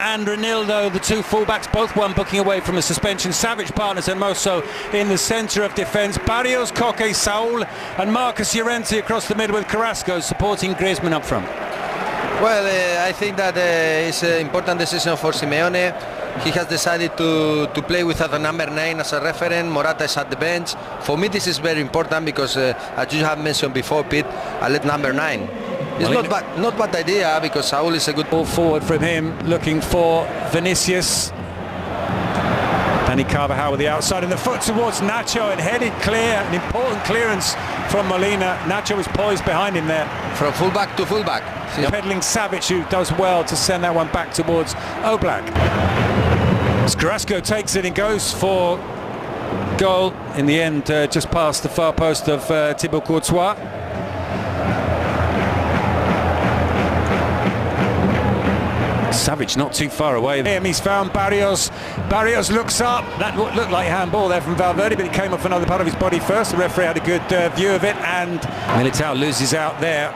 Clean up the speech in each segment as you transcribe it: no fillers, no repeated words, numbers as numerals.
And Ronaldo, the two fullbacks, both one booking away from a suspension. Savage partners and Mosso in the centre of defence. Barrios, Koke, Saul and Marcus Llorente across the middle with Carrasco supporting Griezmann up front. Well, I think that it's an important decision for Simeone. He has decided to play without a number 9 as a referent. Morata is at the bench. For me this is very important because as you have mentioned before, Pete, I let number 9. It's not bad idea because Saul is a good ball forward from him, looking for Vinicius. Dani Carvajal with the outside and the foot towards Nacho and headed clear. An important clearance from Molina. Nacho was poised behind him there. From fullback to fullback. Peddling Savage, who does well to send that one back towards Oblak. Carrasco takes it and goes for goal. In the end, just past the far post of Thibaut Courtois. Savage not too far away. He's found Barrios. Barrios looks up. That looked like handball there from Valverde, but it came off another part of his body first. The referee had a good view of it, and Militao loses out there.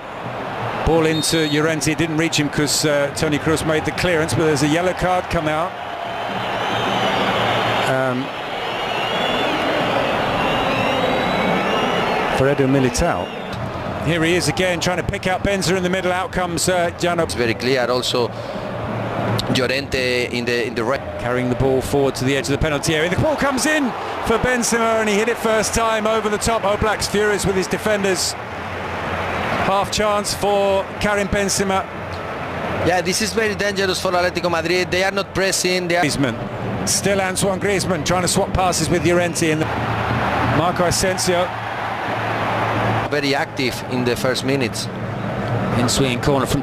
Ball into Llorente. Didn't reach him because Toni Kroos made the clearance, but there's a yellow card come out. For Edu Militao. Here he is again, trying to pick out Benzema in the middle. Out comes Jano. It's very clear also. Llorente in the right, carrying the ball forward to the edge of the penalty area. The ball comes in for Benzema and he hit it first time over the top. Oblak's furious with his defenders. Half chance for Karim Benzema. Yeah, this is very dangerous for Atletico Madrid. They are not pressing. Griezmann, still Antoine Griezmann trying to swap passes with Llorente and Marco Asensio. Very active in the first minutes. In swinging corner from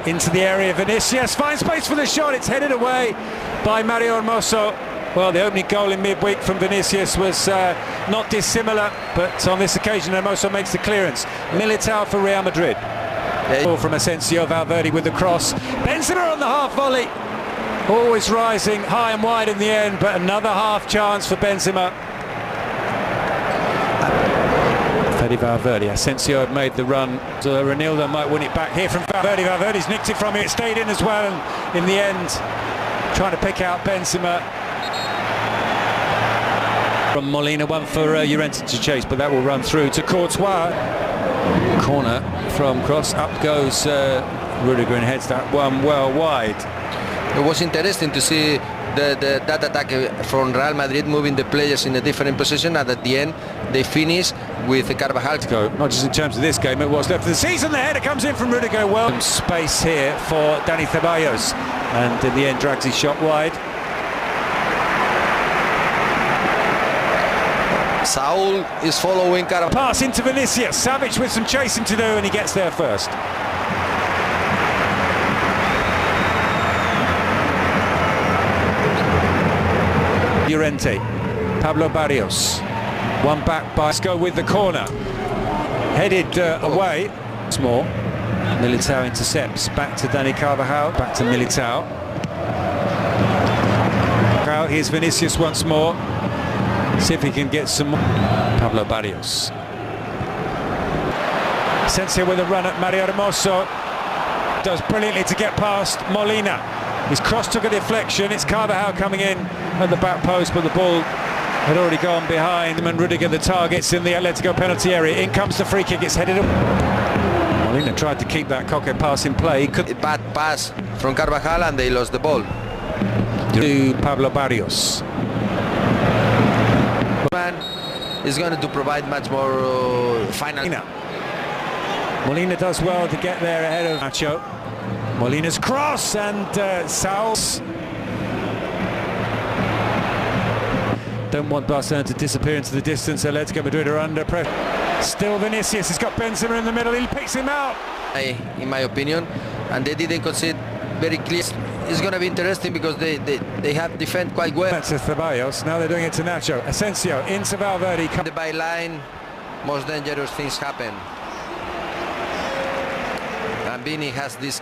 into the area. Vinicius finds space for the shot. It's headed away by Mario Hermoso. Well, the opening goal in midweek from Vinicius was not dissimilar, but on this occasion Hermoso makes the clearance. Militao for Real Madrid. Ball from Asensio, Valverde with the cross. Benzema on the half volley. Always rising high and wide in the end, but another half chance for Benzema. Valverde. Asensio had made the run, so Ronaldo might win it back here from Valverde. Valverde's nicked it from him, it stayed in as well, and in the end trying to pick out Benzema. From Molina, one for Llorente to chase, but that will run through to Courtois. Corner from cross, up goes Rudiger and heads that one well wide. It was interesting to see that attack from Real Madrid, moving the players in a different position, and at the end they finish with Carvajal. Not just in terms of this game, it was left of the season. The header comes in from Rudiger. Well, space here for Dani Ceballos, and in the end drags his shot wide. Saul is following Carvajal. Pass into Vinicius. Savage with some chasing to do, and he gets there first. Llorente, Pablo Barrios, one back by Sco with the corner, headed away. Small. Militao intercepts, back to Dani Carvajal, back to Militao. Here's Vinicius once more. See if he can get some more. Pablo Barrios. Asensio with a run at Mario Hermoso. Does brilliantly to get past Molina. His cross took a deflection. It's Carvajal coming in at the back post, but the ball had already gone behind him, and Rudiger the targets in the Atletico penalty area. In comes the free kick. It's headed up. Molina tried to keep that Koke pass in play. He could. Bad pass from Carvajal and they lost the ball. To Pablo Barrios. Man is going to provide much more final. Molina does well to get there ahead of Nacho. Molina's cross and Saul's. Don't want Barcelona to disappear into the distance. Atletico Madrid are under pressure. Still Vinicius has got Benzema in the middle. He picks him out. In my opinion, and they didn't concede very clear. It's going to be interesting because they have defended quite well. That's to Ceballos. Now they're doing it to Nacho. Asensio into Valverde. The byline, most dangerous things happen. And Vini has this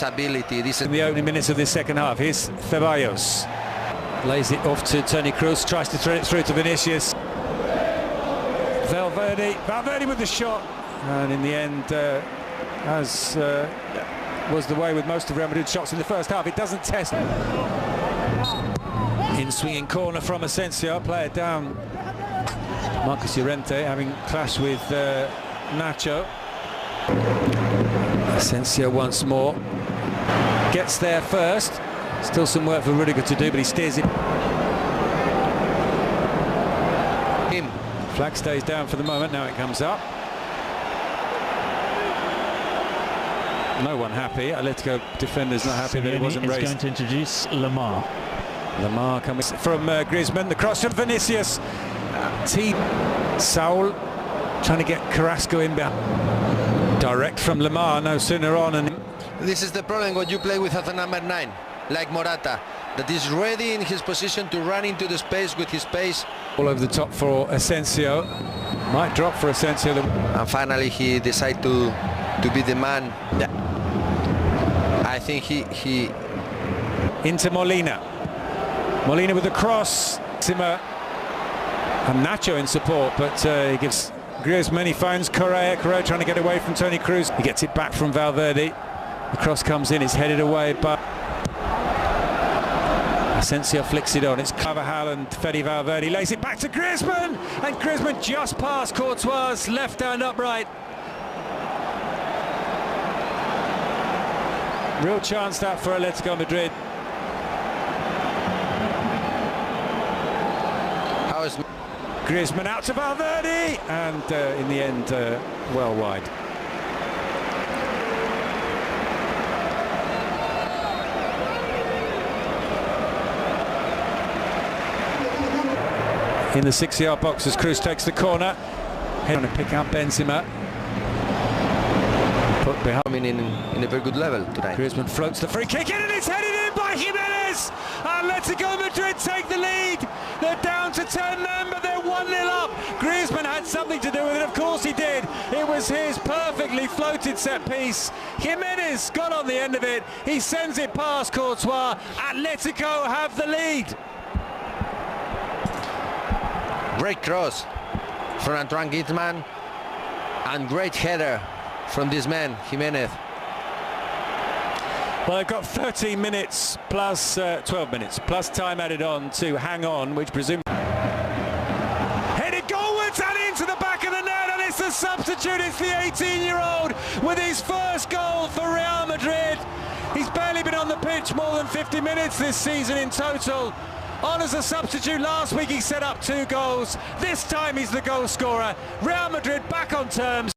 ability. This is in the opening minutes of this second half. Here's Ceballos. Lays it off to Toni Kroos. Tries to thread it through to Vinicius. Valverde with the shot. And in the end, as was the way with most of Real Madrid's shots in the first half. It doesn't test. In swinging corner from Asensio, play it down. Marcus Llorente having clashed with Nacho. Asensio once more. Gets there first. Still some work for Rudiger to do, but he steers it. Flag stays down for the moment, now it comes up. No one happy. Atletico defenders not happy that it wasn't raised. Going to introduce Lamar. Lamar coming from Griezmann. The cross from Vinicius. Saul trying to get Carrasco in behind. Direct from Lamar, no sooner on. And this is the problem when you play with a number 9, like Morata, that is ready in his position to run into the space with his pace. All over the top for Asensio. Might drop for Asensio. And finally he decided to be the man. Yeah. I think he into Molina. Molina with the cross. Zimmer and Nacho in support, but he gives Griezmann, he finds Correa trying to get away from Toni Kroos. He gets it back from Valverde. The cross comes in, it's headed away, but Asensio flicks it on. It's Carvajal and Fede Valverde lays it back to Griezmann, and Griezmann just past Courtois' left hand upright. Real chance that for Atletico Madrid. How is Griezmann out to Valverde, and in the end, well wide. In the 6-yard box as Kroos takes the corner. Trying to pick up Benzema. Put behind. in a very good level tonight. Griezmann floats the free kick in, and it's headed in by Jimenez. Atletico Madrid take the lead. They're down to 10 men, but they're 1-0 up. Griezmann had something to do with it, of course he did. It was his perfectly floated set piece. Jimenez got on the end of it. He sends it past Courtois. Atletico have the lead. Great cross from Antoine Griezmann, and great header from this man, Jimenez. Well, they've got 13 minutes plus 12 minutes plus time added on to hang on, which presumably headed goalwards and into the back of the net, and it's the substitute. It's the 18-year-old with his first goal for Real Madrid. He's barely been on the pitch more than 50 minutes this season in total. On as a substitute last week, he set up 2 goals. This time he's the goal scorer. Real Madrid back on terms.